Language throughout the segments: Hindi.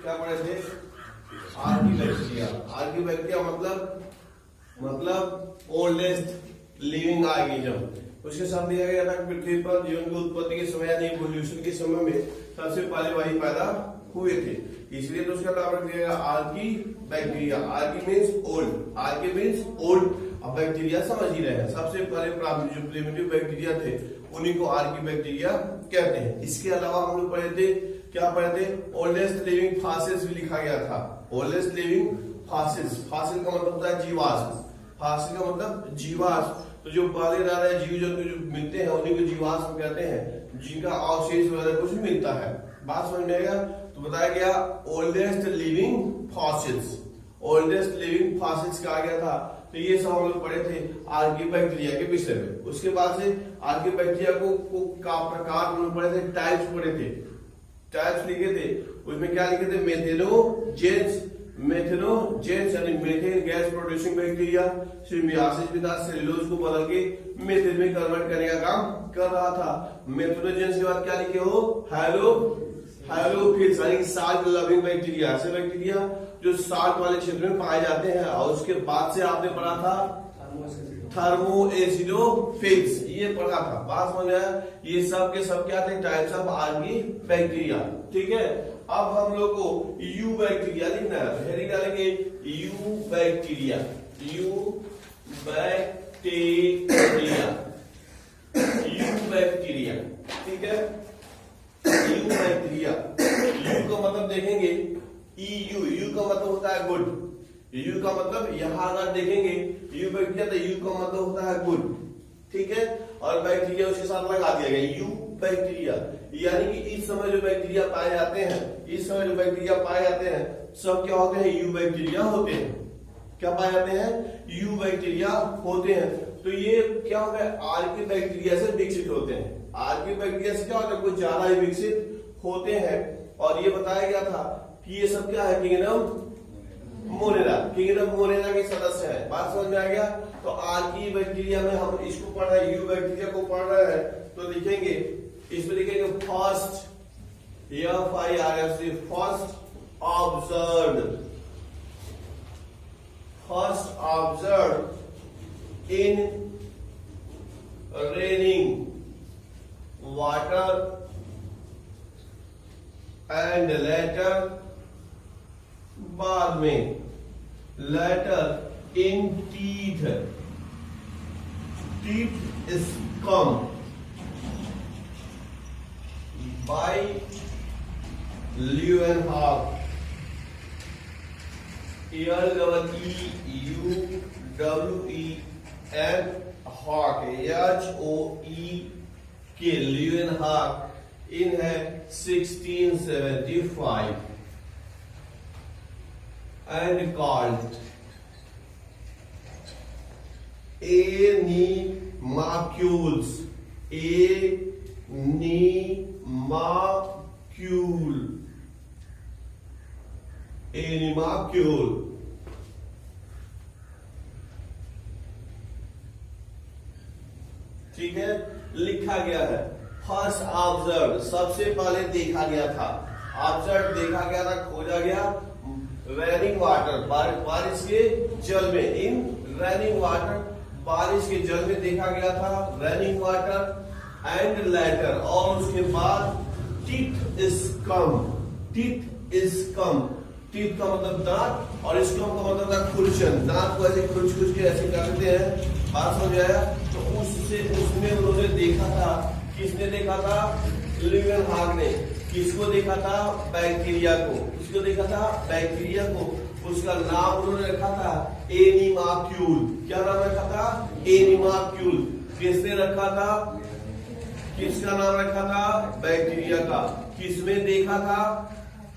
क्या पढ़े थे? आर्कीबैक्टीरिया। आर्कीबैक्टीरिया मतलब ओल्डेस्ट लिविंग ऑर्गेनिज्म। उसके साथ दिया गया था पृथ्वी पर जीवन की उत्पत्ति के समय यानी इवोल्यूशन के समय में सबसे पहले वही पैदा हुए थे, इसलिए तो उसका नाम रख दिया गया archaebacteria. Archie means old, Archie means old. अब बैक्टीरिया समझ ही रहे हैं, सबसे पहले प्राथमिक जो प्रिमिटिव बैक्टीरिया थे उन्हीं को आर्कीबैक्टीरिया कहते हैं। इसके अलावा हम लोग पढ़े थे, क्या पढ़े थे? ओल्डेस्ट लिविंग फॉसिल्स भी लिखा गया था। ओल्डेस्ट लिविंग फॉसिल्स, फॉसिल का मतलब होता है जीवाश्म, फॉसिल का मतलब जीवाश्म। तो जो पहले रह रहे जीव जंतु जो मिलते हैं उन्हीं को जीवाश्म कहते हैं, जिनका अवशेष वगैरह कुछ मिलता है। बात समझ में आएगा? तो बताया गया oldest living fossils, oldest living fossils कहा गया था। तो ये सब हम लोग पढ़े थे आर्कीबैक्टीरिया के विषय में। उसके बाद से आर्कीबैक्टीरिया को का प्रकार हम लोग पढ़े थे, टाइप्स पढ़े थे, टाइप्स लिखे थे। उसमें क्या लिखे थे? मेथेनोजेंस, मेथेनोजेंस यानी methane gas producing bacteria. Symbiosis के साथ सेलुलोज को बदल के मीथेन में कन्वर्ट करने का काम कर रहा था। मेथेनोजेंस के बाद क्या लिखे हो? हैलोफिल्स यानी साल्ट लविंग बैक्टीरिया, ऐसे बैक्टीरिया जो साल्ट वाले क्षेत्र में पाए जाते हैं। और उसके बाद से आपने पढ़ा था थर्मोएसिडोफिल्स, ये पढ़ा था। बात समझ आया? ये सब के सब क्या थे? Types of archaebacteria. ठीक है, अब हम लोग को यू बैक्टीरिया लिखना है। हेडिंग डालेंगे you bacteria, you bacteria, eubacteria. ठीक है, यू बैक्टीरिया। यू का मतलब देखेंगे ईयू, यू का मतलब होता है गुड। यू का मतलब यहां अगर देखेंगे यू बैक्टीरिया तो यू का मतलब होता है गुड। ठीक है, और बैक्टीरिया उसके साथ लगा दिया गया यू बैक्टीरिया, यानी कि इस समय जो बैक्टीरिया पाए जाते हैं, इस समय जो बैक्टीरिया पाए जाते हैं सब क्या होते हैं? यू बैक्टीरिया होते हैं। क्या पाए जाते हैं? यू बैक्टीरिया होते हैं। तो ये क्या हो गया? आर्कीबैक्टीरिया से विकसित होते हैं। आर्कीबैक्टीरिया से क्या होता है? कुछ ज्यादा ही विकसित होते हैं। और ये बताया गया था कि ये सब क्या है? किंगडम मोनेरा, किंगडम मोनेरा के सदस्य है। बात समझ में आ गया? तो आर्कीबैक्टीरिया में हम इसको पढ़ रहे हैं, यू बैक्टीरिया को पढ़ रहे हैं, तो लिखेंगे इसमें लिखेंगे first, FIRST, first observed in raining water and later, बाद में later in teeth, teeth is come by Leeuwenhoek, LEEUWEN Hoek, HOEK, Leeuwenhoek in है 1675 and called animalcules, animalcule। ठीक है, लिखा गया है फर्स्ट ऑब्जर्व, सबसे पहले देखा गया था। ऑब्जर्व देखा गया था, खोजा गया रेनिंग वाटर, बारिश के जल में। इन रेनिंग वाटर, बारिश के जल में देखा गया था रेनिंग वाटर एंड लेटर, और उसके बाद teeth is come, teeth is come. Teeth का मतलब दांत और इसकम का मतलब था खुरचन, दांत को ऐसे खुरच के ऐसे कर देते हैं। बात समझ आया? तो उसमें उन्होंने देखा था, किसने देखा था? ल्यूवेनहॉक ने। किसको देखा था? बैक्टीरिया को। किसको देखा था? बैक्टीरिया को। उसका नाम उन्होंने रखा था एनिमाक्यूल। क्या नाम रखा था? एनिमाक्यूल। किसने रखा था? किसका नाम रखा था? बैक्टीरिया का। किसमें देखा था?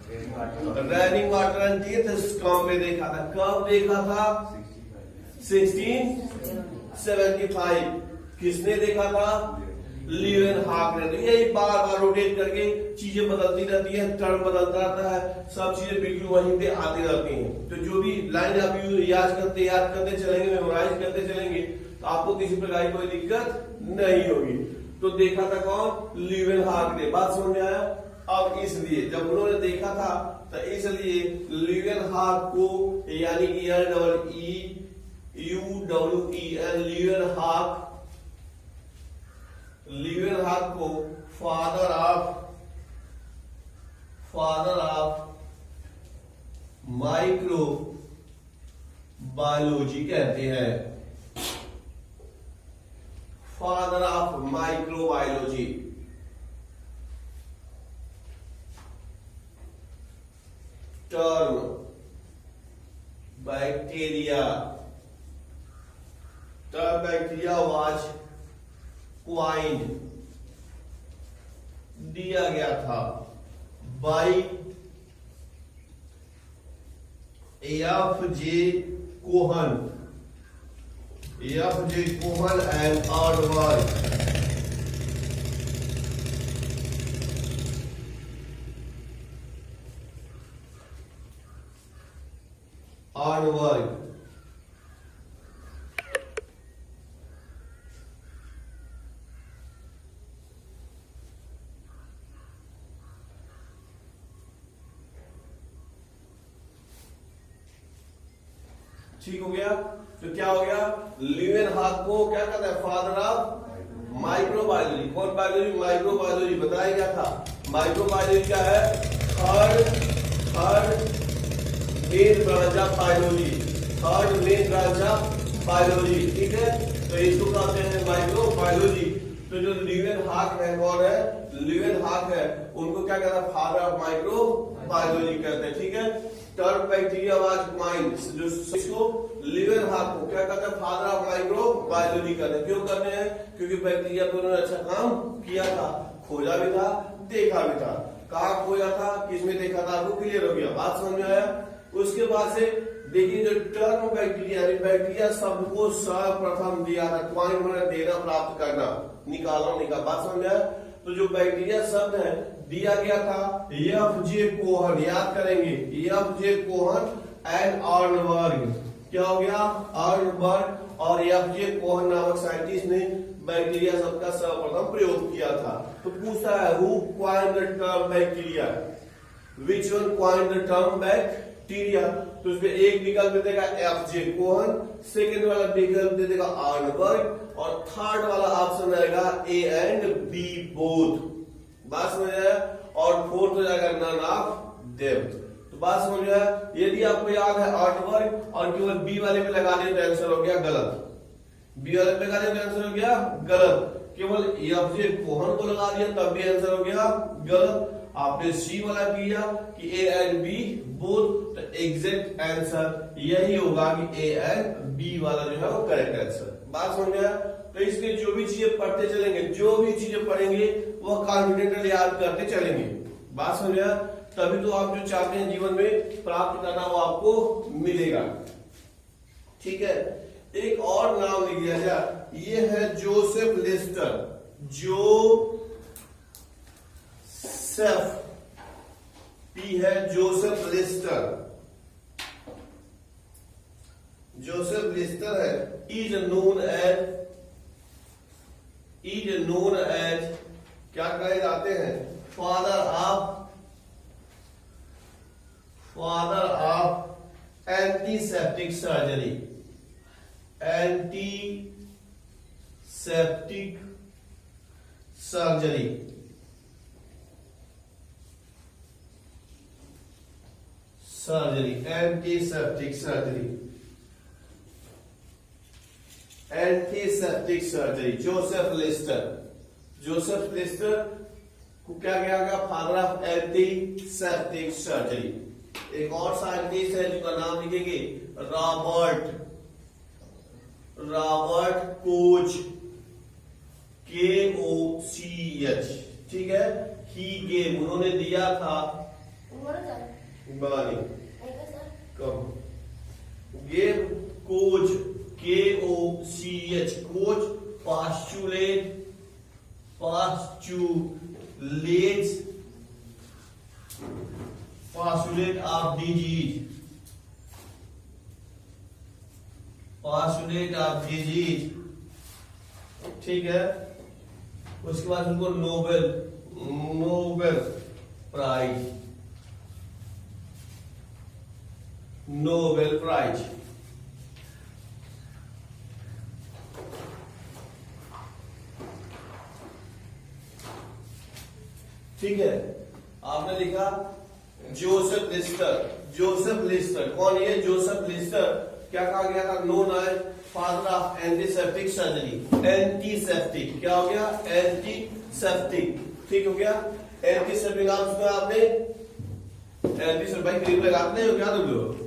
Raining water and teeth scum में देखा था। कब देखा था? 1675। किसने देखा था? ल्यूवेनहॉक ने। तो यही बार बार रोटेट करके चीजें बदलती रहती है, टर्म बदलता रहता है, सब चीजें बिल्कुल वहीं पे आती रहती हैं। तो जो भी लाइन आप याद करते चलेंगे, मेमोराइज करते चलेंगे, तो आपको किसी प्रकार की कोई दिक्कत नहीं होगी। तो देखा था कौन? ल्यूवेनहॉक ने। बात समझ में आया? अब इसलिए जब उन्होंने देखा था तो इसलिए ल्यूवेनहॉक को यानी कि LEEUWEN ल्यूवेनहॉक को फादर ऑफ माइक्रोबायोलॉजी कहते हैं। Father of microbiology. Term bacteria was coined दिया गया था bye F.J. Cohen and Aardvark। ठीक हो गया। तो क्या हो गया, ल्यूवेनहॉक को क्या कहता है, फादर ऑफ माइक्रोबायोलॉजी। कौन बायोलॉजी? माइक्रोबायोलॉजी। बताया गया था माइक्रोबायोलॉजी क्या है, third main branch of biology. ठीक है, तो इसको कहते हैं माइक्रोबायोलॉजी। तो जो ल्यूवेनहॉक है, कौन है, ल्यूवेनहॉक है, उनको क्या कहता है, फादर ऑफ माइक्रोबायोलॉजी कहते हैं। ठीक है, टर्म बैक्टीरिया वाज क्वाइंड, जो इसको ल्यूवेनहॉक को क्या कहते हैं, फादर ऑफ माइक्रोबायोलॉजी कहते हैं। क्यों करते हैं? क्योंकि बैक्टीरिया को उन्होंने अच्छा काम किया था, खोजा भी था, देखा भी था। कहाँ खोजा था, किसमें देखा था, आपको क्लियर हो गया, बात समझ में आया। उसके बाद से देखिए, जो टर्म बैक्टीरिया शब्द को सर्वप्रथम दिया था, क्वाइंड मैंने देना, प्राप्त करना, निकालना, बात समझ में आया। तो जो बैक्टीरिया शब्द है दिया गया था F.J. कोहन, याद करेंगे, F.J. Cohn and Arnberg. क्या हो गया, आर्नबर्ग और F.J. कोहन नामक साइंटिस्ट ने बैक्टीरिया शब्द का सर्वप्रथम प्रयोग किया था। तो पूछता है, who coined the term bacteria, which one coined the term bacteria. तो उसमें एक विकल्प देगा F.J. कोहन, सेकेंड वाला विकल्प दे देगा आर्नबर्ग, और थर्ड वाला ऑप्शन रहेगा A and B बोथ। बात समझ आया। और फोर्थ हो जाएगा नन ऑफ देम। तो बात समझ आया। यदि आपको याद है आर्नबर्ग और केवल बी वाले में लगा दिया तो आंसर हो गया गलत, बी वाले में लगा दिया तो आंसर हो गया गलत। केवल F.J. कोहन को लगा दिया तब भी आंसर हो गया गलत। आपने सी वाला किया कि A and B बोथ, तो एग्जैक्ट आंसर यही होगा कि A and B वाला जो है वो करेक्ट आंसर। बात समझ में आया। तो इसलिए जो भी चीजें पढ़ते चलेंगे, जो भी चीजें पढ़ेंगे वह कॉन्फिडेंटली याद करते चलेंगे। बात समझ में आया। तभी तो आप जो चाहते हैं जीवन में प्राप्त करना वो आपको मिलेगा। ठीक है, एक और नाम लिख दिया जाए, ये है जोसेफ लिस्टर। पी है जोसेफ लिस्टर है, इज नोन एज क्या कहे जाते हैं, father of antiseptic surgery. Antiseptic surgery. Joseph Lister को क्या कहा गया, फादर ऑफ एंटीसेप्टिक सर्जरी। एक और साइंटिस्ट है जिसका नाम लिखेंगे रॉबर्ट कोच, KOCH। ठीक है, ही गेव, उन्होंने दिया था, gave coach, KOCH, coach postulate of disease। ठीक है, उसके बाद उनको नोबेल प्राइज नोबेल प्राइज। ठीक है, आपने लिखा जोसेफ लिस्टर। जोसेफ लिस्टर कौन है? जोसेफ लिस्टर क्या कहा गया था? Known as father of antiseptic surgery. Antiseptic क्या हो गया? एंटीसेप्टिक। ठीक हो गया। एंटीसेप्टिक नाम सुना आपने? एंटीसेप्टिक भाई क्रीम लगाते नहीं हो क्या तुम लोग?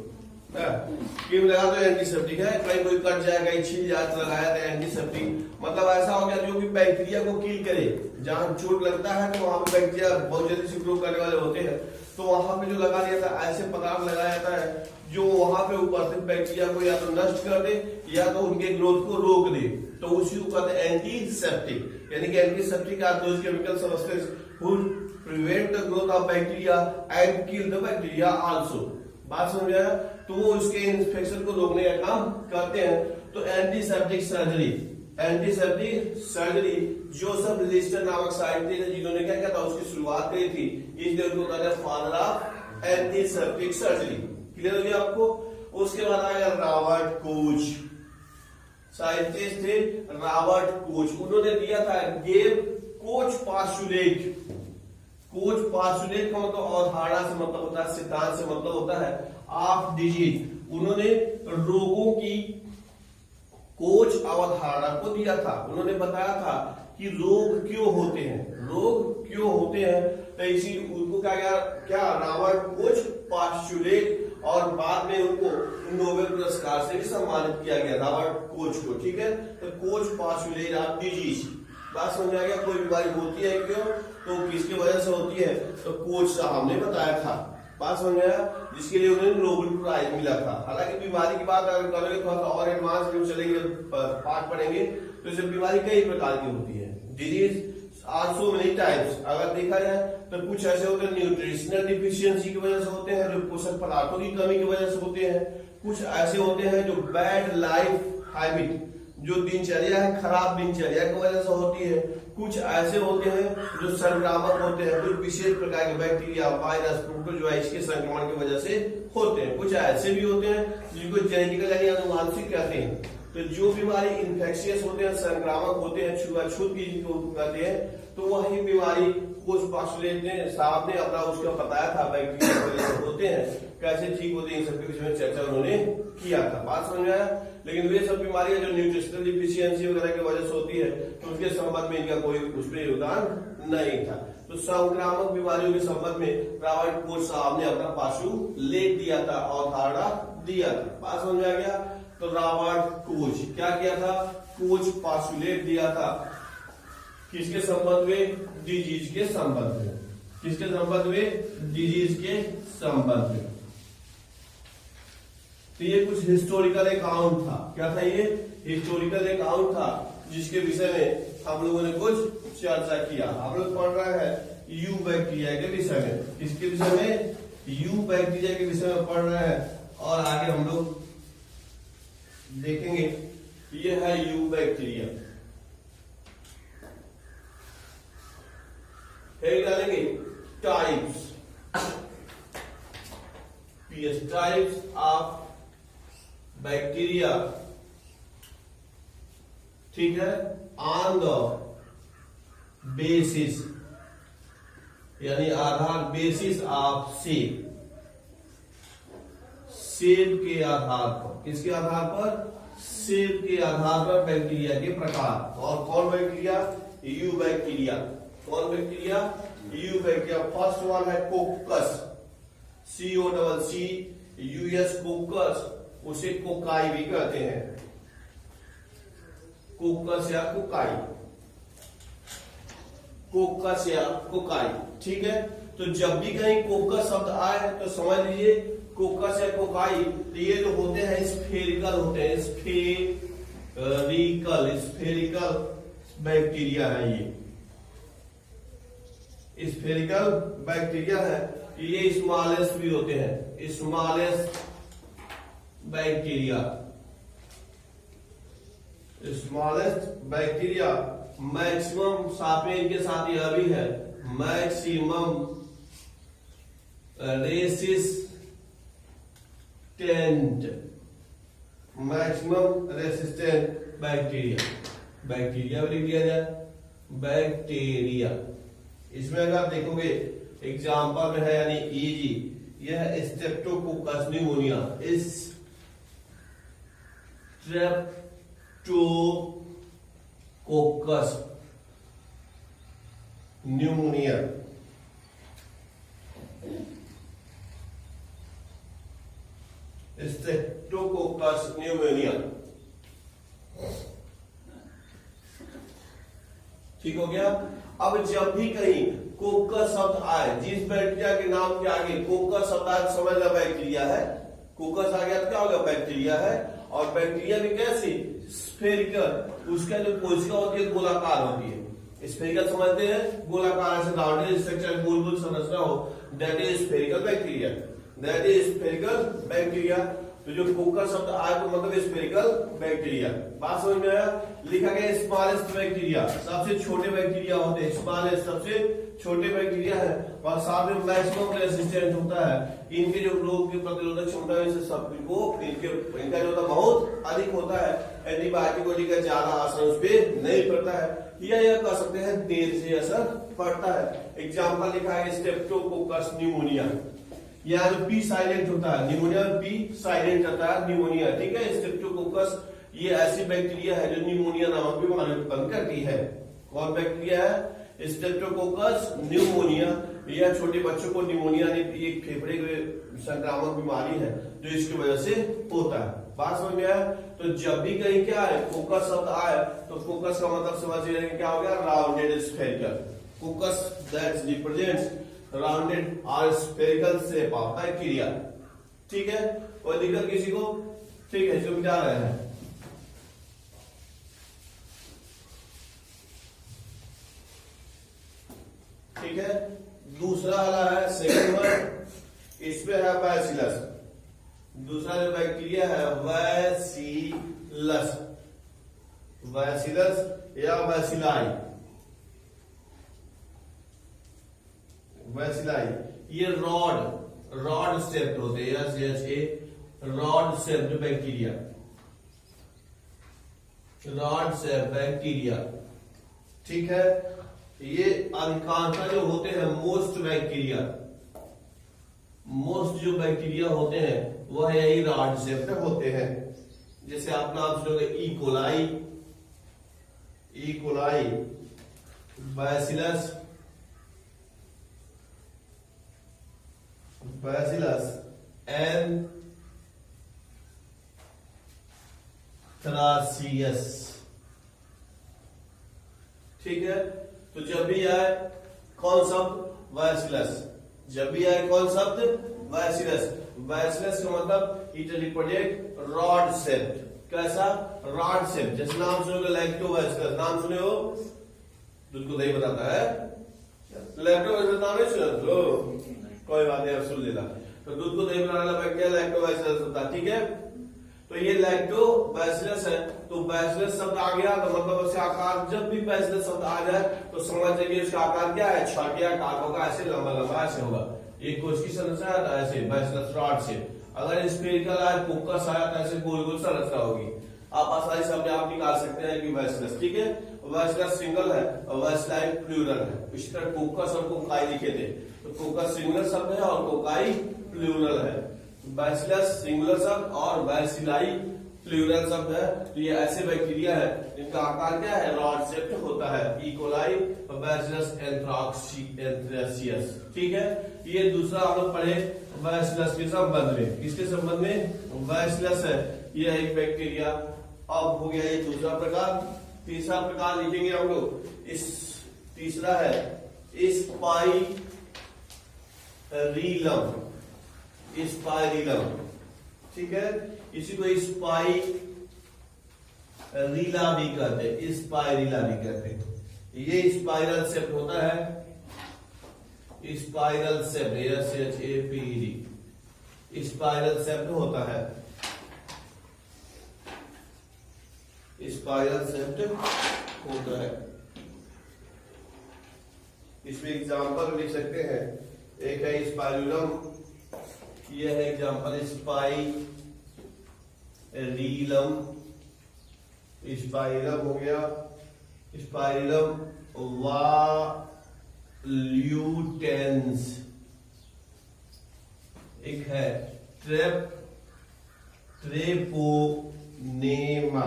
क्रीम लगा तो एंटीसेप्टिक है, कहीं कोई कट जाए कहीं छील जाए तो लगाया था एंटीसेप्टिक। मतलब ऐसा हो गया जो कि बैक्टीरिया को किल करे। जहां चोट लगता है तो वहां पे बैक्टीरिया बहुत जल्दी से ग्रो करने वाले होते हैं, तो वहां पे जो लगा दिया था ऐसे पदार्थ लगाया जाता है जो वहां पे उपस्थित बैक्टीरिया को या तो नष्ट कर दे या तो उनके ग्रोथ को रोक दे, तो उसी को कहते हैं एंटीसेप्टिक। यानी कि antiseptic are those chemical substance which prevent the growth of bacteria and kill the bacteria also. बात समझ आया? तो वो उसके इन्फेक्शन को रोकने का काम करते हैं। तो antiseptic surgery, antiseptic surgery Joseph Lister नामक साइंटिस्ट है जिन्होंने क्या किया था, उसकी शुरुआत करी थी, इसलिए उनको कहते हैं father of antiseptic surgery. Clear हो गया आपको? उसके बाद आएगा रॉबर्ट कोच। साइंटिस्ट थे रॉबर्ट कोच, उन्होंने दिया था गेव कोच पास्चुलेट। कोच पास्चुलेट का मतलब अवधारणा से मतलब होता है, सिद्धांत से मतलब होता है ऑफ डिजीज। उन्होंने रोगों की कोच अवधारणा को दिया था। उन्होंने बताया था कि रोग क्यों होते हैं, रोग क्यों होते हैं। तो इसी उनको क्या रॉबर्ट कोच पास्चुलेट, और बाद में उनको नोबेल पुरस्कार से भी सम्मानित किया गया रॉबर्ट कोच को। ठीक है, तो कोच पास्चुलेट ऑफ डिजीज। बात समझ आ गया? कोई बीमारी होती है क्यों, तो किसकी वजह से होती है, तो कोच साहब ने बताया था। बात समझ आया? जिसके लिए उन्हें नोबेल प्राइज मिला था। हालांकि बीमारी की बात अगर करेंगे थोड़ा सा और एडवांस में चलेंगे, पाठ पढ़ेंगे, तो इसे बीमारी कई प्रकार की होती है। Disease are so many types. अगर देखा जाए तो कुछ ऐसे होते हैं न्यूट्रिशनल डिफिशियंसी की वजह से होते हैं, जो पोषक पदार्थों की कमी की वजह से होते हैं। कुछ ऐसे होते हैं जो बैड लाइफ हैबिट, जो दिनचर्या है खराब दिनचर्या की वजह से होती है। कुछ ऐसे होते हैं जो संक्रामक होते हैं, कुछ विशेष प्रकार के बैक्टीरिया वायरस प्रोटो जो है इसके संक्रमण की वजह से होते हैं। कुछ ऐसे भी होते हैं जिनको जेनेटिकल यानी आनुवांशिक कहते हैं। तो जो बीमारी इन्फेक्शियस होते हैं, संक्रामक होते हैं, छुआछूत की जिनको कहते हैं, तो वही बीमारी कोच पास्चुलेट ने साहब ने अपना उसका बताया था बैक्टीरिया की वजह से होते हैं, कैसे ठीक होते हैं, इन सबके विषय में चर्चा उन्होंने किया था। बात समझ में आया? लेकिन वे सब बीमारियां जो न्यूट्रिशनल डिफिशियंसी वगैरह की वजह से होती है, तो उसके संबंध में इनका कोई उसमें योगदान नहीं था। तो संक्रामक बीमारियों के संबंध में रॉबर्ट कोच साहब ने अपना पास्चुलेट दिया था, अवधारणा दिया था। बात समझ में आ गया? तो रॉबर्ट कोच क्या किया था? कोच पास्चुलेट दिया था। किसके संबंध में? डिजीज के संबंध में। किसके संबंध में? डिजीज के संबंध में। तो ये कुछ हिस्टोरिकल अकाउंट था। क्या था ये? हिस्टोरिकल अकाउंट था, जिसके विषय में हम लोगों ने कुछ चर्चा किया। हम लोग पढ़ रहे हैं यू बैक्टीरिया के विषय में। किसके विषय में? यू बैक्टीरिया के विषय में पढ़ रहे हैं, और आगे हम लोग देखेंगे। ये है यू बैक्टीरिया, डालेंगे types, pH types of bacteria. ठीक है, ऑन द बेसिस यानी आधार, बेसिस ऑफ सेप, सेप के आधार पर। किसके आधार पर? सेप के आधार पर बैक्टीरिया के प्रकार। और कौन बैक्टीरिया? Eubacteria. कौन bacteria? Eubacteria. First one है कोकस, COCCUS कोकस, उसे कोकाई भी कहते हैं। कोकस या कोकाई, कोकस या कोकाई। ठीक है, तो जब भी कहीं कोकस शब्द आए तो समझ लीजिए कोकस या कोकाई, तो ये जो होते हैं स्फेरिकल होते हैं, स्फेरिकल बैक्टीरिया है। ये स्फेरिकल बैक्टीरिया है। ये स्मॉलेस्ट भी होते हैं, smallest bacteria. Smallest bacteria maximum, साथ में इनके साथ यह भी है, maximum resist maximum resistant bacteria, bacteria भी लिख दिया जाए, बैक्टीरिया। इसमें अगर आप देखोगे एग्जाम्पल में है यानी ईजी, यह Streptococcus pneumonia, Streptococcus pneumonia. Streptococcus pneumonia, ठीक हो गया। अब जब भी कहीं कोकस शब्द आए, जिस बैक्टीरिया के नाम के आगे कोकस शब्द आए, समझना बैक्टीरिया है। कोकस आ गया तो क्या होगा, बैक्टीरिया है। और बैक्टीरिया भी कैसी, स्फेरिकल, उसका जो कोशिका होती है गोलाकार होती है। स्फेरिकल समझते हैं, गोलाकार ऐसे राउंडेड स्ट्रक्चर, गोल गोल संरचना हो, that is spherical bacteria, that is spherical bacteria. तो जो कोकस शब्द आया तो मतलब स्फेरिकल बैक्टीरिया। बात समझ में आया। लिखा गया स्मॉलेस्ट बैक्टीरिया, सबसे छोटे बैक्टीरिया होते हैं, स्मॉलेस्ट सबसे छोटे बैक्टीरिया है। और साथ में मैक्सिमम रेसिस्टेंट होता है, इनके जो रोग की प्रतिरोधक क्षमता है सबको इनका जो बहुत अधिक होता है, एंटीबायोटिक का ज्यादा असर उस पर नहीं पड़ता है, या यह कह सकते हैं देर से असर पड़ता है। एग्जाम्पल लिखा है स्ट्रेप्टोकोकस न्यूमोनिया, यहाँ जो पी साइलेंट होता है, न्यूमोनिया में पी साइलेंट होता है, न्यूमोनिया, ठीक है। स्ट्रेप्टोकोकस ये ऐसी बैक्टीरिया है जो न्यूमोनिया नामक बीमारी उत्पन्न करती है। कौन बैक्टीरिया है, स्ट्रेप्टोकोकस न्यूमोनिया। यह छोटे बच्चों को न्यूमोनिया एक फेफड़े की संक्रामक बीमारी है जो इसकी वजह से होता है। बात समझ में आया। तो जब भी कहीं क्या है कोकस शब्द आए तो कोकस का मतलब समझ रहे क्या हो गया, rounded spherical. कोकस that represents rounded और स्फेरिकल शेप ऑफ बैक्टीरिया, ठीक है। कोई दिक्कत किसी को, ठीक है, समझा रहे हैं। ठीक है, दूसरा वाला है सेकंड वन, इसमें है बैसिलस। दूसरा जो बैक्टीरिया है बैसिलस, बैसिलस या बैसिलाई, बैसिलाई। ये रॉड शेप्ड होते हैं, rod shaped bacteria, rod shaped bacteria, ठीक है। ये अधिकांशतः जो होते हैं मोस्ट जो बैक्टीरिया होते हैं वह यही रॉड शेप्ड होते हैं। जैसे आप नाम सुनोगे ई कोलाई, बैसिलस एंथ्रासियस, ठीक है। तो जब भी आए कौन शब्द, बैसिलस, जब भी आए कौन शब्द, बैसिलस। बैसिलस का मतलब इट रिप्रेजेंट रॉड शेप्ड, कैसा, रॉड शेप। जैसे नाम सुनोगे लैक्टोबैसिलस, नाम सुने हो, दूध को दही बताता है, लैक्टोबैसिलस नाम नहीं सुना तो कोई बात नहीं, अब सुन लेना। तो दूध को दही बनाने वाला बैक्टीरिया लैक्टोबैसिलस होता है, ठीक है। तो ये लैक्टोबैसिलस है। तो बैसिलस शब्द आ गया तो मतलब उसका आकार, जब भी बैसिलस शब्द आ जाए तो समझ जाइए उसका आकार क्या है, छठिया काट होगा, ऐसे लंबा लंबा ऐसे होगा। एक कोश की संरचना है ऐसे बैसिलस रॉड से। अगर स्फेरिकल आया, कोकस आया तो ऐसे गोल गोल संरचना होगी। आप आसानी से अपने आप निकाल सकते हैं कि बैसिलस, ठीक है। बैसिलस सिंगल है और बैसिलाई प्लूरल है। इसी तरह कोकस और कोकाई लिखे थे, तो कोकस सिंगुलर शब्द है और कोकाई प्लूरल है। बैसिलस सिंगुलर शब्द और बैसिलाई प्लूरल शब्द है। तो ये ऐसे बैक्टीरिया है जिनका आकार क्या है, रॉड शेप्ड होता है। ई कोलाई और बैसिलस एंथ्रासियस, ठीक है। ये दूसरा हम लोग पढ़े बैसिलस के संबंध में। किसके संबंध में, बैसिलस है, ये एक बैक्टीरिया। अब हो गया ये दूसरा प्रकार। तीसरा प्रकार लिखेंगे हम लोग, इस तीसरा है स्पाइरीलम, स्पाइरीलम, ठीक है। इसी को स्पाइरीला भी कहते हैं, स्पाइरीला भी कहते हैं। ये स्पाइरल शेप होता है, स्पाइरल शेप, स्पाइरल शेप होता है, स्पाइरल शेप होता है। इसमें एग्जाम्पल लिख सकते हैं, एक है स्पाइरुलम, यह है एग्जांपल स्पाइरीलम, स्पाइरम हो गया, स्पाइरम वाल्यूटेंस, एक है ट्रेपोनेमा,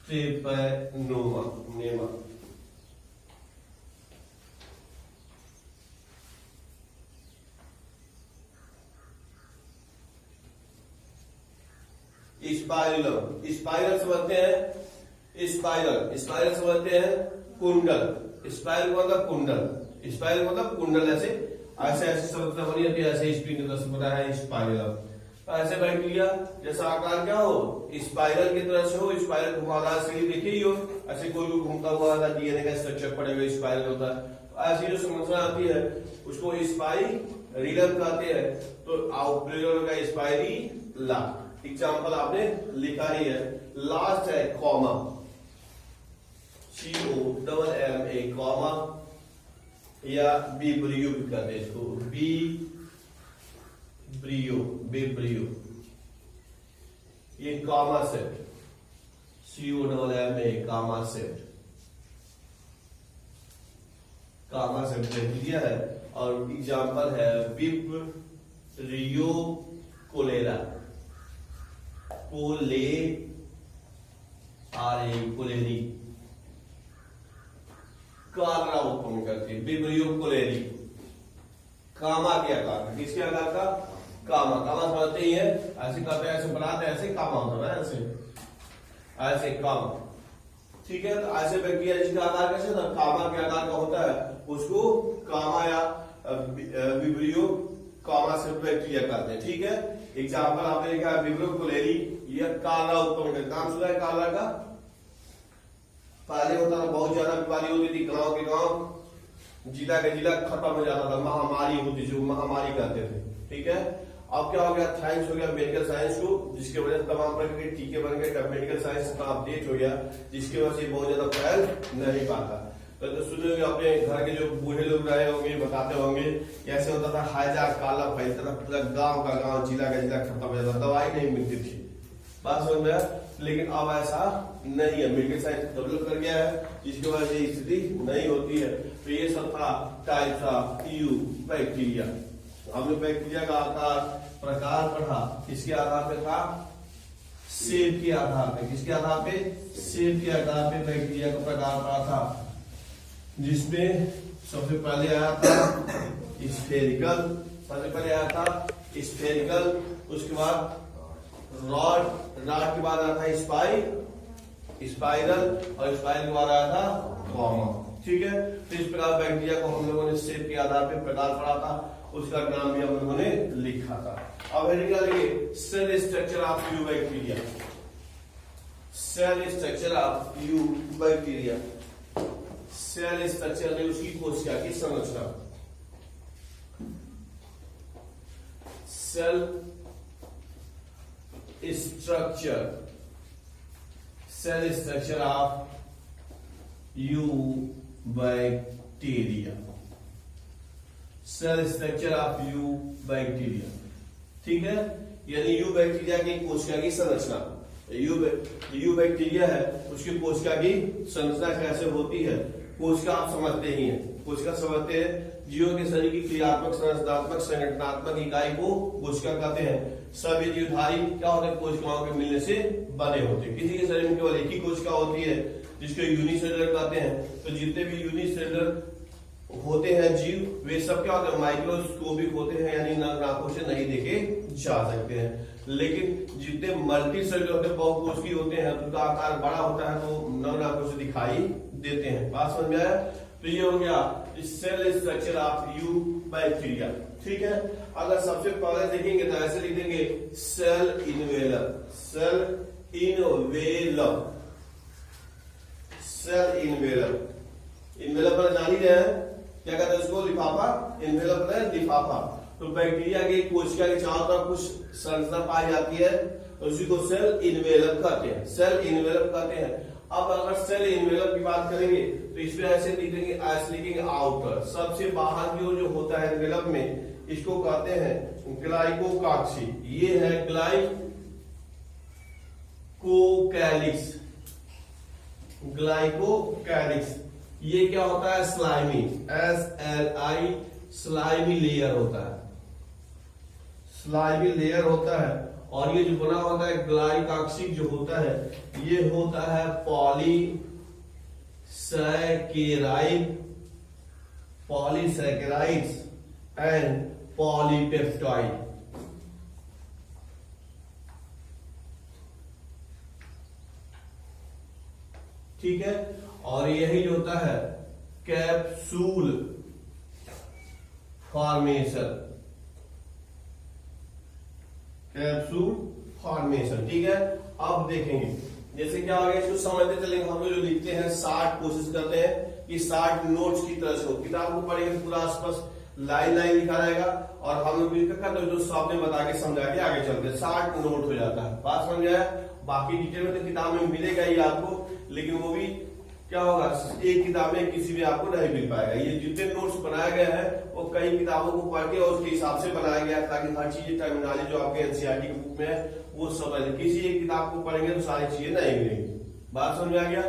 ट्रेपनोमा। स्पाइरल, स्पाइरल समझते हैं, स्पाइरल समझते हैं कुंडल, स्पाइरल मतलब कुंडल, स्पाइरल मतलब कुंडल, ऐसे ऐसे ऐसे संरचना बनी होती है, ऐसे स्पिन बना है स्पाइरल। ऐसे बैक्टीरिया जैसा आकार क्या हो, स्पाइरल की तरह से हो, स्पाइरल घुमावदार सीढ़ी देखी ही हो, ऐसे कोई भी घूमता हुआ डीएनए का स्ट्रक्चर पड़े हुए स्पाइरल होता है। ऐसी जो संरचना आती है उसको स्पाइरिलम कहते हैं। तो प्लूरल का स्पाइरिला, एग्जाम्पल आपने लिखा ही है। लास्ट है कॉमा, COMMA, कॉमा या बिब्रियो भी कहते हैं इसको, बिब्रियो, ये comma set, COMMA, comma set, comma set bacteria है। और एग्जाम्पल है विब्रियो कोलेरा, कोलेरी, कालरा उत्पन्न करती है, विब्रियो कोलेरी, कामा के आकार का, किसके आकार का, कामा, कामा समझते ही है, ऐसे करते हैं, ऐसे बनाते हैं, ऐसे कामा होता है, ऐसे कामा, ठीक है। तो ऐसे बैक्टीरिया जिसका आकार कैसे ना कामा के आकार का होता है उसको कामा या विब्रियो कामा से बैक्टीरिया कहते हैं, ठीक है। एग्जाम्पल आपने लिखा है विब्रियो कोलेरी, यह काला उत्पन्न करता है, नाम सुना है काला का, पहले होता था बहुत ज्यादा बीमारी होती थी, गांव के गांव, जिला के जिला खत्म हो जाता था, महामारी होती, जो महामारी कहते थे, ठीक है। अब क्या हो गया, साइंस हो गया मेडिकल साइंस को, जिसके वजह से तमाम प्रकार के टीके बन गए, मेडिकल साइंस का अपडेट हो गया, जिसकी वजह से बहुत ज्यादा फैल नहीं पाता। तो सुने होंगे अपने घर के जो बूढ़े लोग रहे होंगे, बताते होंगे कैसे होता था, हैजा काला फैलता था, पूरा गांव का गांव, जिला का जिला खत्म हो जाता, दवाई नहीं मिलती थी, बात समझ में। लेकिन अब ऐसा नहीं है, मेडिकल साइंस डेवलप कर गया है, जिसकी वजह से स्थिति नहीं होती है। तो ये सब था टाइप्स ऑफ यू बैक्टीरिया। हमने बैक्टीरिया का आकार प्रकार पढ़ा, किसके आधार पे था, शेप के आधार पे, किसके आधार पे, शेप के आधार पे बैक्टीरिया का प्रकार पढ़ा था, जिसमें सबसे पहले आया था स्फेरिकल, सबसे पहले आया था स्फेरिकल, उसके बाद रॉड, रॉड के बाद आया था स्पाइरल, और स्पाइरल के बाद आया था कॉमा, ठीक है। तो इस प्रकार बैक्टीरिया को हम लोगों ने शेप के आधार पे प्रकार पढ़ा था, उसका नाम भी हम लोगों ने लिखा था। अब निकालेंगे cell structure of eubacteria, cell structure of eubacteria, cell structure ने उसकी कोशिका की संरचना, cell structure, cell structure of eubacteria, cell structure of eubacteria, ठीक है। यानी यू बैक्टीरिया की कोशिका की संरचना, यू बैक्टीरिया है उसकी कोशिका की संरचना कैसे होती है, कोशिका आप समझते ही हैं, कोशिका समझते हैं, जीवों के शरीर की क्रियात्मक, संरचनात्मक, संगठनात्मक इकाई को कोशिका कहते हैं। सभी जीवधारी क्या होते हैं, कोशिकाओं के मिलने से बने होते हैं। किसी के शरीर में केवल एक ही कोशिका होती है जिसको यूनिसेलुलर कहते हैं। तो जितने भी यूनिसेलुलर होते हैं जीव, वे सब क्या होते हैं, माइक्रोस्कोपिक होते हैं, यानी नग्न आंखों से नहीं देखे जा सकते हैं। लेकिन जितने मल्टी सेलुलर होते हैं, बहुकोशिकीय होते हैं, उनका आकार बड़ा होता है, तो नग्न आंखों से दिखाई देते हैं। बात समझ में आया। तो ये हो गया cell structure of eubacteria, ठीक है। अगर सबसे पहले देखेंगे तो ऐसे लिख देंगे cell envelope, cell envelope, cell envelope, envelope पर जान ही रहे हैं क्या कहते हैं उसको, लिफाफा, इनवेलप है लिफाफा। तो बैक्टीरिया की कोशिका के चारों तरफ कुछ संरचना पाई जाती है, तो उसी को सेल इनवेलप कहते हैं, सेल इनवेलप कहते हैं। अब अगर सेल एनवेलप की बात करेंगे तो इसमें ऐसे लिखेंगे ऐसे लिखेंगे आउटर, सबसे बाहर की ओर जो होता है एनवेलप में, इसको कहते हैं ग्लाइकोकाक्सी। ये है ग्लाइकोकैलिक्स, ग्लाइकोकैलिक्स। ये क्या होता है? स्लाइमी, SLI, स्लाइमी लेयर होता है, स्लाइमी लेयर होता है। और ये जो बना होता है ग्लाइकोकाक्सिक जो होता है, ये होता है पॉलीसैकेराइड्स एंड पॉलीपेप्टाइड। ठीक है, और यही जो होता है कैप्सूल फॉर्मेशन, कैप्सूल फॉर्मेशन। ठीक है, अब देखेंगे जैसे क्या हो गया, इसको समझते चलेंगे। हम लोग जो लिखते हैं 60 कोशिश करते हैं कि 60 नोट्स की तरह से हो। किताब को पढ़ेंगे तो पूरा आसपास लाइन लाइन लिखा रहेगा और हम लोग मिलकर करते हैं जो शब्द बता के समझा के आगे चलते हैं। 60 नोट हो जाता है। बात समझ आया? बाकी डिटेल में तो किताब में मिलेगा ही आपको, लेकिन वो भी क्या होगा, एक किताब में किसी भी आपको नहीं मिल पाएगा। ये जितने नोट्स बनाया गया है वो कई किताबों को पढ़ के और उसके हिसाब से बनाया गया है, ताकि हर चीज टर्मिनोलॉजी जो आपके एनसीईआरटी की बुक में है वो समझ। किसी एक किताब को पढ़ेंगे तो सारी चीजें नहीं मिलेंगी। बात समझ आ गया?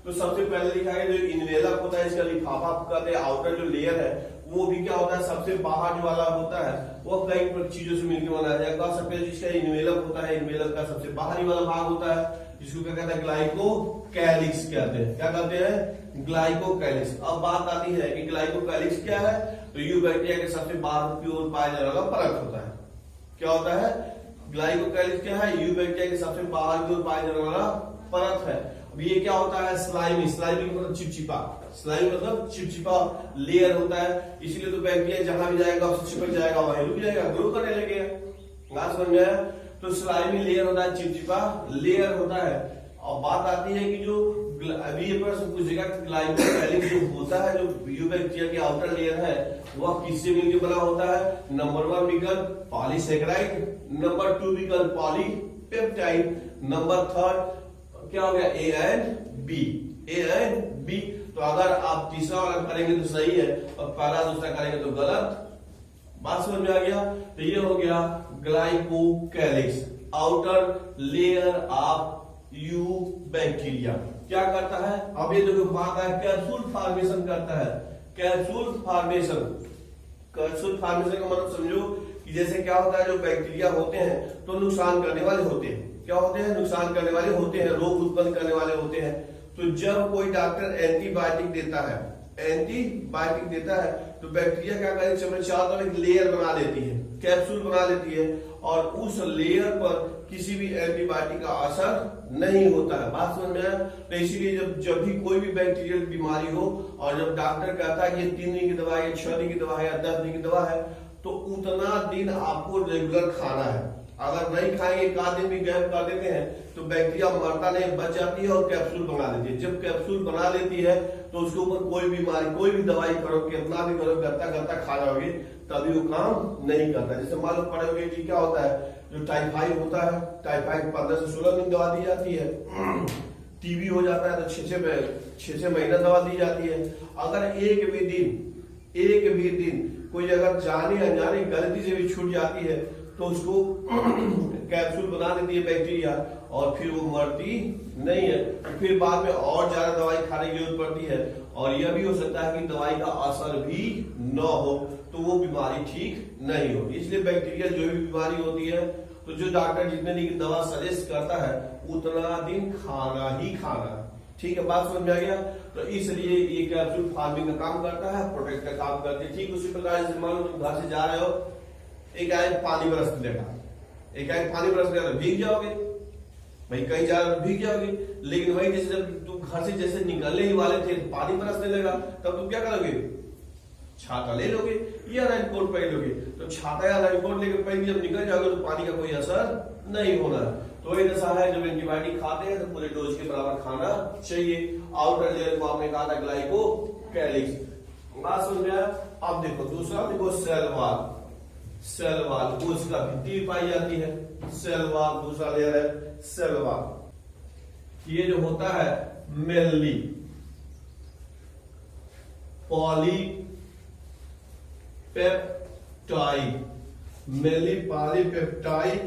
तो सबसे पहले लिखा गया जो इनवेलप होता है, इसका लिफाफा कहते हैं, आउटर जो लेयर है वो भी क्या होता है, सबसे बाहर जो वाला होता है वो कई चीजों से मिलकर बनाया जाएगा। सबसे जिसका इनवेलप होता है, इनवेलप का सबसे बाहरी वाला भाग होता है, जिसको क्या कहते हैं, ग्लाइकोकैलिक्स कहते हैं। क्या कहते हैं? ग्लाइकोकैलिक्स। अब बात आती है कि ग्लाइकोकैलिक्स क्या है, तो यूबैक्टीरिया के सबसे बाहर की ओर पाया जाने वाला परत होता है। क्या होता है? ग्लाइकोकैलिक्स क्या है? यूबैक्टीरिया के सबसे बाहर की ओर पाया जाने वाला परत है। अब ये क्या होता है? स्लाइमी, स्लाइमी मतलब चिपचिपा, स्लाइमी मतलब चिपचिपा लेयर होता है। इसीलिए तो बैक्टीरिया जहां भी जाएगा उससे चिपक जाएगा, वहीं रुक जाएगा, ग्रो करने लगेगा। बात समझ में आया? तो स्लाइमी लेयर होता है, चिपचिपा लेयर होता है। और बात आती है कि जो अभी ये प्रश्न पूछेगा ग्लाइकोकैलिक्स जो होता है, जो यूबैक्टीरिया की आउटर लेयर है, वह किससे मिलकर बना होता है? नंबर 1 विकल्प पॉलीसैकेराइड, नंबर 2 विकल्प पॉलीपेप्टाइड, नंबर 3 क्या हो गया? A and B, A and B. तो अगर आप तीसरा वाला करेंगे तो सही है और पहला दूसरा करेंगे तो गलत। बात समझ में आ गया? तो ये हो गया glycocalyx, outer layer of eubacteria. क्या करता है? अब ये देखो बात है, कैप्सूल फॉर्मेशन करता है। कैप्सूल फॉर्मेशन, कैप्सूल फॉर्मेशन का मतलब समझो कि जैसे क्या होता है, जो बैक्टीरिया होते हैं तो नुकसान करने वाले होते हैं। क्या होते हैं? नुकसान करने वाले होते हैं, रोग उत्पन्न करने वाले होते हैं। तो जब कोई डॉक्टर एंटीबायोटिक देता है, एंटीबायोटिक देता है, तो बैक्टीरिया क्या करेगी, अपने चारों तरफ एक लेयर बना लेती है, कैप्सूल बना लेती है, और उस लेयर पर किसी भी एंटीबायोटिक का असर नहीं होता है। बात समझ में आया? तो इसीलिए जब भी कोई भी बैक्टीरियल बीमारी हो और जब डॉक्टर कहता है कि ये 3 दिन की दवा है, 6 दिन की दवा है या 10 दिन की दवा है, तो उतना दिन आपको रेगुलर खाना है। अगर नहीं खाएंगे, एक आध दिन भी गैप कर देते हैं, तो बैक्टीरिया मरता नहीं, बच जाती है और कैप्सूल बना लेती है। जब कैप्सूल बना लेती है तो उसके ऊपर कोई बीमारी, कोई भी दवाई करो, कितना भी करो, करता खा जाओगे, तभी वो काम नहीं करता। जैसे मालूम पड़ेगा कि क्या होता है, जो टाइफाइड होता है, टाइफाइड 15 से 16 दिन दवा दी जाती है। टीबी हो जाता है तो 6 महीना दवा दी जाती है। अगर एक भी दिन कोई अगर जाने अनजाने गलती से भी छूट जाती है तो उसको कैप्सूल बना देती है बैक्टीरिया और फिर वो मरती नहीं है। फिर बाद में और ज्यादा दवाई खाने की जरूरत पड़ती है, और यह भी हो सकता है कि दवाई का असर भी न हो, तो वो बीमारी ठीक नहीं होगी। इसलिए बैक्टीरिया जो भी बीमारी होती है, तो जो डॉक्टर जितने दिन की दवा सजेस्ट करता है उतना दिन खाना ही खाना। ठीक है, बात समझ में आ गया? तो इसलिए ये कैप्सूल फार्मिंग का काम करता है, प्रोटेक्ट का काम करती है। ठीक उसी प्रकार से मान लो तुम घर से जा रहे हो, एक आए पानी बरस लेगा, एक आए पानी बरस लेगा तो भीग जाओगे भाई, कहीं जा रहे हो भीग जाओगे। लेकिन वही जैसे जब तुम घर से जैसे निकलने ही वाले थे, पानी बरसने लगा, तब तुम क्या करोगे? छाता ले लोगे या रेनकोट पहन लोगे। तो छाता या रेनकोट लेकर पहन जब निकल जाओगे तो पानी का कोई असर नहीं होना। तो वही दशा है, जब एंटीबायोटिक खाते हैं तो पूरे डोज के बराबर खाना चाहिए। आउटर लेयर को आपने कहा था ग्लाइकोकैलिक्स। बात समझ में आया? अब देखो दूसरा, देखो सेल वॉल, सेल वॉल कोशिका भित्ति पाई जाती है। सेल वॉल दूसरा लेयर है, सेल वॉल। ये जो होता है mainly polypeptide, mainly polypeptide,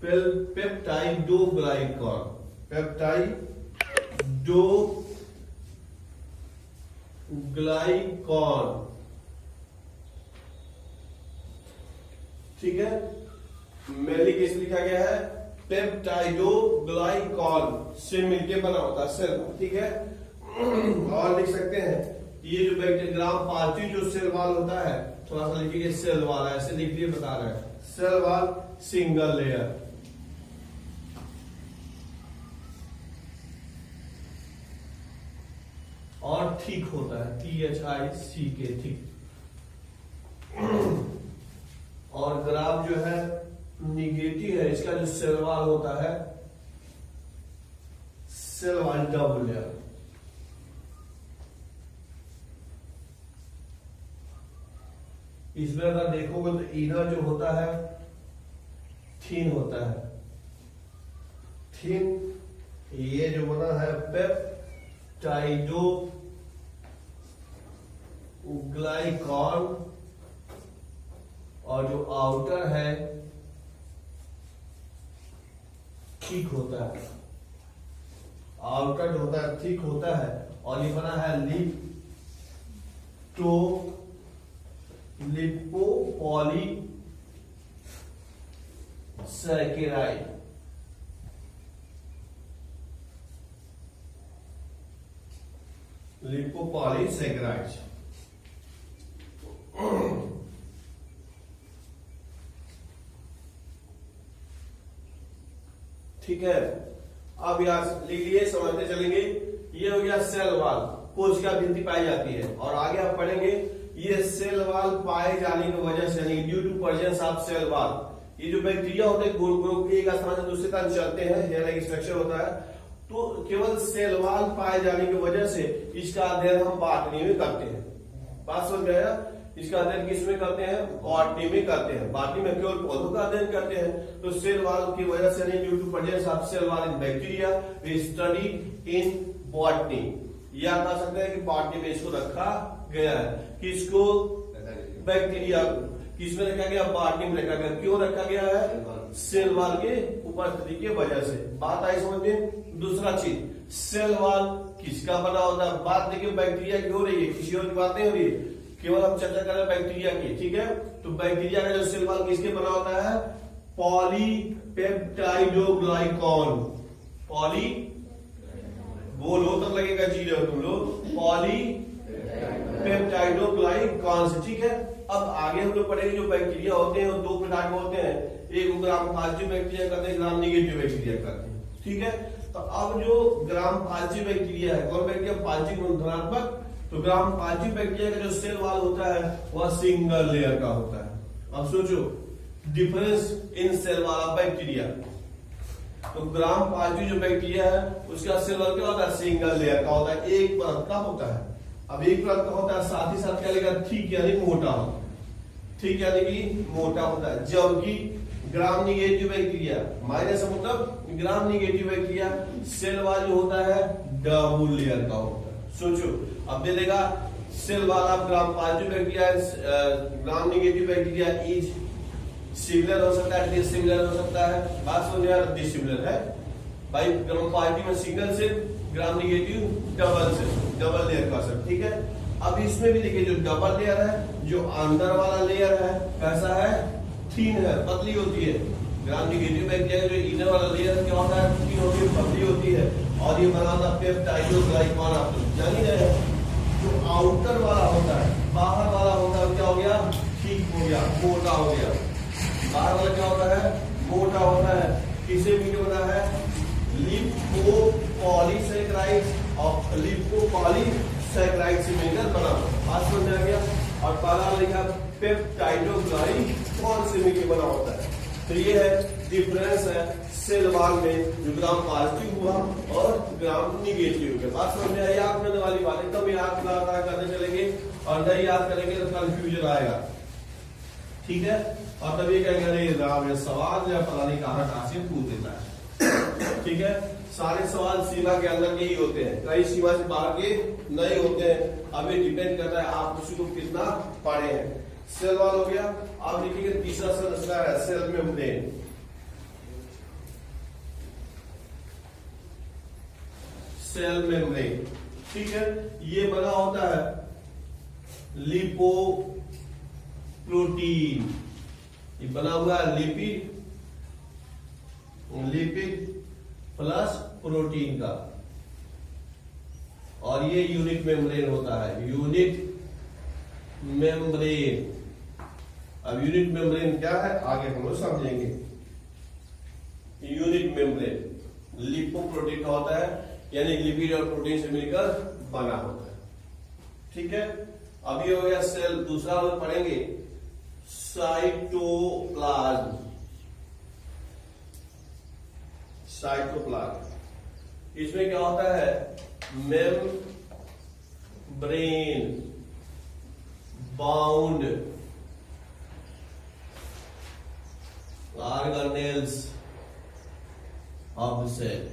peptidoglycan, peptidoglycan, ठीक है। मेनली किस लिखा गया है, पेप्टाइडोग्लाइकॉन से मिलके बना होता है सेल, ठीक है। और लिख सकते हैं ये जो ग्राम पॉजिटिव जो सेल वाल होता है, थोड़ा सा लिखिए सेल वाल, ऐसे लिख दिए बता रहे हैं, सेल वाल सिंगल लेयर, और ठीक होता है, THICK, ठीक। और ग्राफ जो है निगेटिव है, इसका जो सेल वाल होता है, सेल वाल डबल लेयर, इसमें अगर देखोगे तो इनर जो होता है थिन होता है, थिन, ये जो बना है पेप्टाइडोग्लाइकॉन, और जो आउटर है थिक होता है, आउटर होता है थिक होता है, और ये बना है लिपोपॉलीसैकेराइड, लिपोपॉलीसैकेराइड, ठीक है। अब यहां लिख लिए, समझते चलेंगे। ये हो गया सेल वाल, कोशिका भित्ति पाई जाती है, और आगे आप पढ़ेंगे ये सेल वाल पाए जाने की वजह से, due to presence of cell wall, ये जो बैक्टीरिया होते हैं ग्रुप के एक स्थान से दूसरे स्थान चलते हैं, हेयर लाइक स्ट्रक्चर होता है, तो केवल सेल वाल पाए जाने की वजह से इसका अध्ययन हम बॉटनी में करते हैं। बात समझ गया? इसका अध्ययन किस में करते हैं? बॉटनी में करते हैं। बॉटनी में केवल पौधों का अध्ययन करते हैं। तो सेल वाल की वजह से, due to presence of cell wall in bacteria, we study in botany, या कह सकते हैं कि बॉटनी में इसको रखा गया है। किसको? बैक्टीरिया। किसमें रखा गया? बॉटनी में रखा गया। क्यों रखा गया है? सेल वाल के उपस्थिति की वजह से। बात आई समझ में? दूसरा चीज, सेल वाल किसका बना होता है? बात देखिए बैक्टीरिया की हो रही है, किसी और की बात नहीं हो रही है, केवल हम चर्चा कर रहे हैं बैक्टीरिया की, ठीक है। तो बैक्टीरिया का जो सेल वाल किसके बना होता है? पॉलीपेप्टाइडोग्लाइकॉन, पॉली, बोलो तब लगेगा जी रहे हो तुम लोग, पॉलीपेप्टाइडोग्लाइकॉन से, ठीक है। अब आगे हम लोग पढ़ेंगे जो बैक्टीरिया होते हैं वो दो प्रकार के होते हैं, एक ग्राम पॉजिटिव बैक्टीरिया करते हैं, ग्राम निगेटिव बैक्टीरिया करते हैं, ठीक है। तो अब जो ग्राम पॉजिटिव बैक्टीरिया है, कौन बैक्टीरिया? पॉजिटिव धनात्मक। तो ग्राम पॉजिटिव बैक्टीरिया का जो सेल वाल होता है वह सिंगल लेयर का होता है। अब सोचो difference in cell wall of bacteria. तो ग्राम पॉजिटिव जो बैक्टीरिया है उसका सेल वाल क्या होता है? सिंगल लेयर का होता है, एक परत का होता है। अब एक परत का होता है, साथ ही साथ क्या लेगा? थिक यानी मोटा होता है, ठीक यानी कि मोटा होता है। जबकि ग्राम निगेटिव बैक्टीरिया, माइनस मतलब ग्राम निगेटिव बैक्टीरिया सेल वाल जो होता है डबल लेयर का होता है। सोचो, अब दे देगा cell wall of gram positive bacteria, gram negative bacteria is similar हो सकता है, डिसिमिलर हो सकता है। बात समझ यार, डिसिमिलर है भाई। ग्राम पॉजिटिव में single cell, gram negative double cell, double layer का सब, ठीक है। अब इसमें भी देखिए जो डबल लेयर है, जो अंदर वाला लेयर है कैसा है? थिन है, पतली होती है। ग्राम निगेटिव बैक्टीरिया जो इनर वाला लेयर क्या होता है? थिन होती है, पतली होती है, और ये बनाता पेप्टाइडोग्लाइकॉन, आप जान ही रहे हैं। जो आउटर वाला होता है, बाहर वाला होता है, क्या हो गया? ठीक हो गया, मोटा हो गया। बाहर वाला क्या होता है? मोटा होता है। किसे मिलकर बना है? लिपोपॉलीसैकेराइड, और लिपोपॉलीसैकेराइड से मिलकर बना। बात समझ आ गया? और पहला लिखा पेप्टाइडोग्लाइकॉन से मिलकर बना होता है। तो ये है डिफरेंस है सेल वाल में, जो ग्राम पॉजिटिव हुआ और ग्राम निगेटिव के। बात समझ में आई? याद करने वाली बात है, तब याद करने चलेंगे, और नहीं याद करेंगे तो कंफ्यूजन आएगा, ठीक है। और तभी कहेंगे अरे राम ये सवाल या पता नहीं कहां से पूछ देता है, ठीक है। सारे सवाल सीमा के अंदर के ही होते हैं, कई सीमा से बाहर के नहीं होते हैं। अब ये डिपेंड करता है आप उसी को कितना पढ़े हैं। सेल वॉल हो गया। अब लिखिए तीसरा संरचना है सेल मेम्ब्रेन। सेल मेम्ब्रेन, ठीक है, ये बना होता है लिपो प्रोटीन, ये बना हुआ है लिपिड प्लस प्रोटीन का, और ये यूनिट मेम्ब्रेन होता है, यूनिट मेम्ब्रेन। अब यूनिट मेम्ब्रेन क्या है आगे हम लोग समझेंगे। यूनिट मेम्ब्रेन लिपोप्रोटीन का होता है, यानी लिपिड और प्रोटीन से मिलकर बना होता है, ठीक है। अब ये हो गया सेल। दूसरा हम पढ़ेंगे साइटोप्लाज्म। साइटोप्लाज्म, इसमें क्या होता है, membrane bound organelles of cell.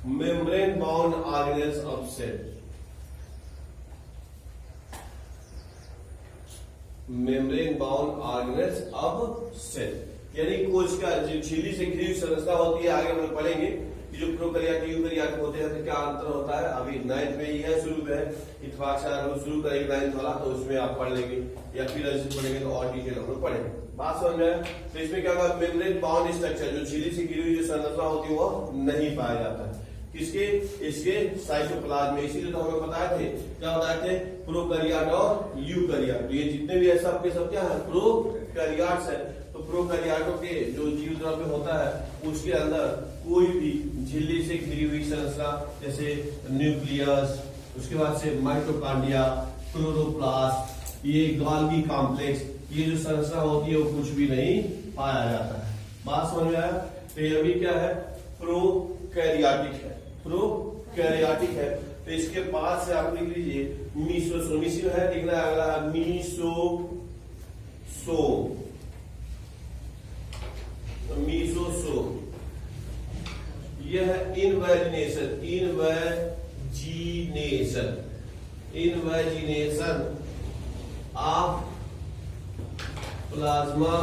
Membrane bound organelles of cell. Membrane bound organelles of cell, यानी कोशिका जो झिल्ली से घिरी हुई संरचना होती है, आगे हम लोग पढ़ेंगे कि जो प्रोकैरियोट यूकैरियोट होते हैं तो क्या अंतर होता है। अभी 9th में ही है, शुरू में है, इत्तेफाक से हम लोग शुरू करेंगे 9th वाला, तो उसमें आप पढ़ लेंगे, या फिर ऐसे पढ़ेंगे तो और डिटेल हम लोग पढ़ेंगे। बात समझ में आया? तो इसमें क्या होगा, मेम्ब्रेन बाउंड स्ट्रक्चर, जो झिल्ली से घिरी हुई जो संरचना होती है वो नहीं पाया जाता है किसके, इसके साइटोप्लाज्म में। इसीलिए तो हमें बताए थे, क्या बताए थे, प्रोकैरियोट और यूकैरियोट। ये जितने भी है सबके सब क्या है, प्रोकैरियोट्स है। तो प्रोकैरियोटों के जो जीव द्रव्य होता है उसके अंदर कोई भी झिल्ली से घिरी हुई संरचना, जैसे न्यूक्लियस, उसके बाद से माइटोकॉन्ड्रिया, क्लोरोप्लास्ट, ये गोल्गी कॉम्प्लेक्स, ये जो संरचना होती है वो कुछ भी नहीं पाया जाता है। बात समझ में आया? तो ये अभी क्या है, प्रोकैरियोटिक है, प्रोकैरियोटिक है। तो इसके बाद से आप लिख लीजिए मीसोसोम है, लिखना है अगला मीसोसोम। मीसोसोम यह है invagination of plasma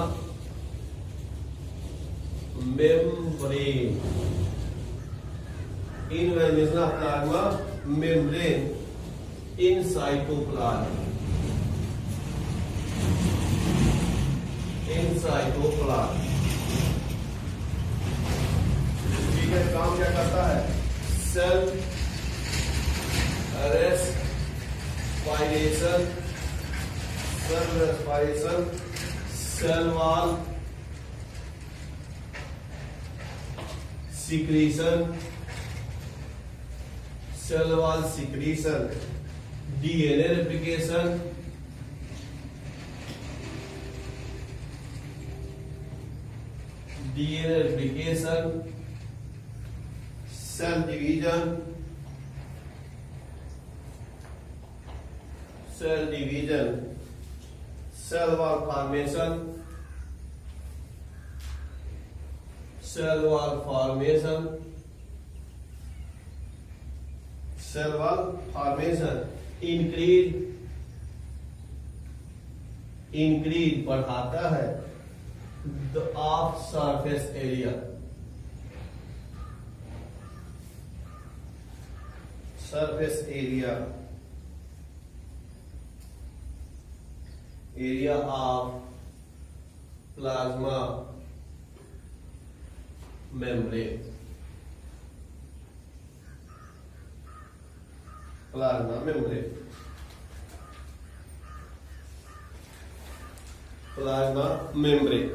membrane. Invagination of plasma membrane in cytoplasm. In cytoplasm, ठीक है। काम क्या करता है, cell respiration, cell wall secretion, cell wall secretion, DNA replication, cell division, cell wall formation, increase बढ़ाता है of surface area, area of plasma membrane, plasma membrane.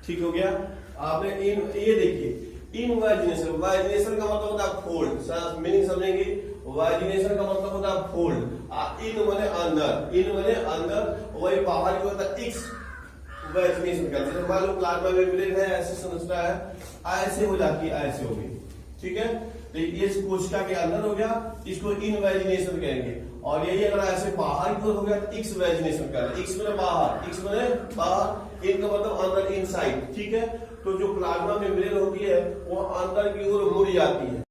ठीक हो गया। आपने ये देखिए इनवाइजिनेशन, वाइजिनेशन का मतलब होता है फोल्ड, मीनिंग समझेंगे। वाइजिनेशन का मतलब होता है फोल्ड, इन माने अंदर, वही बाहर जो होता है एक्स वेजिनेशन कहते हैं। मान लो प्लाज्मा मेम्ब्रेन है, ऐसे संरचना है, ऐसे हो जाती है, ऐसे हो गई, ठीक है। तो ये कोशिका के अंदर हो गया, इसको इनवेजिनेशन कहेंगे। और यही अगर ऐसे बाहर की ओर हो गया तो एक्स वेजिनेशन कहेंगे। एक्स मैंने बाहर, एक्स मैंने बाहर, इनका मतलब अंदर, इनसाइड, ठीक है। तो जो प्लाज्मा मेम्ब्रेन होती है वो अंदर की ओर मुड़ जाती है,